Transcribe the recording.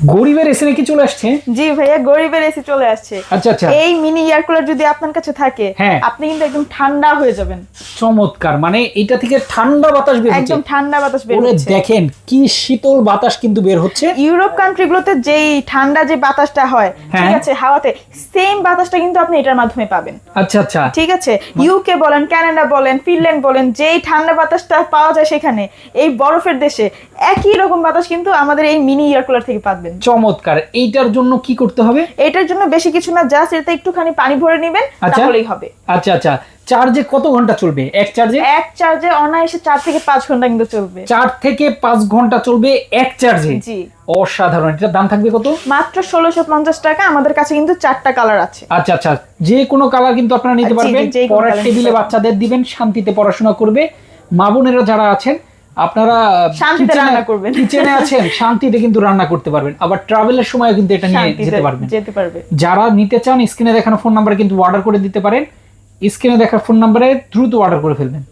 গরিবের এসি নাকি চলে আসছে? জি ভাইয়া, গরিবের এসি চলে আসছে। আচ্ছা আচ্ছা, এই মিনি এয়ার কুলার যদি আপনার কাছে থাকে, হ্যাঁ। আপনি কিন্তু একদম ঠান্ডা হয়ে যাবেন। চমৎকার, মানে এটা থেকে ঠান্ডা বাতাস বের হচ্ছে, একদম ঠান্ডা বাতাস বের ওরে হচ্ছে। দেখেন কি শীতল বাতাস কিন্তু বের হচ্ছে। ইউরোপ কান্ট্রিগুলোতে যেই ঠান্ডা যে বাতাসটা হয়, হ্যাঁ। ঠিক আছে, হাওয়াতে, সেম বাতাসটা কিন্তু আপনি এটার মাধ্যমে পাবেন। আচ্ছা আচ্ছা, ঠিক আছে, ইউকে বলেন, কানাডা বলেন, ফিনল্যান্ড বলেন, যেই ঠান্ডা বাতাসটা পাওয়া যায় সেখানে, এই বরফের দেশে একই রকম বাতাস কিন্তু আমাদের এই মিনি এয়ার কুলার থেকে পাবেন। চমৎকার। এইটার জন্য কি করতে হবে? এটার জন্য বেশি কিছু না, জাস্ট এতে একটুখানি পানি ভরে নেবেন, আচ্ছা। তাহলেই হবে। আচ্ছা আচ্ছা, চার্জে কত ঘন্টা চলবে? এক চার্জে? এক চার্জে অনায়াসে 4 থেকে 5 ঘন্টা কিন্তু চলবে। 4 থেকে 5 ঘন্টা চলবে এক চার্জে? জি। অসাধারণ। এটার দাম থাকবে কত? মাত্র 1650 টাকা। আমাদের কাছে কিন্তু 4টা কালার আছে। আচ্ছা আচ্ছা, যে কোনো কালার কিন্তু আপনারা নিতে জি, পারবেন। যে কোনো পড়ার colour টেবিলে নিতে বাচ্চাদের দিবেন, শান্তিতে পড়াশোনা করবে। মা বোনেরা যারা আছেন, আপনারা শান্তিতে রান্না করবেন। কিচেনে আছেন, শান্তিতে কিন্তু রান্না করতে পারবেন। আবার ট্রাভেলের সময় কিন্তু এটা নিয়ে শান্তিতে যেতে পারবেন। যেতে পারবে। যারা নিতে চান, স্ক্রিনে দেখানো ফোন নাম্বারে কিন্তু অর্ডার করে দিতে পারেন। স্ক্রিনে দেখা ফোন নাম্বারে দ্রুত অর্ডার করে ফেলবেন।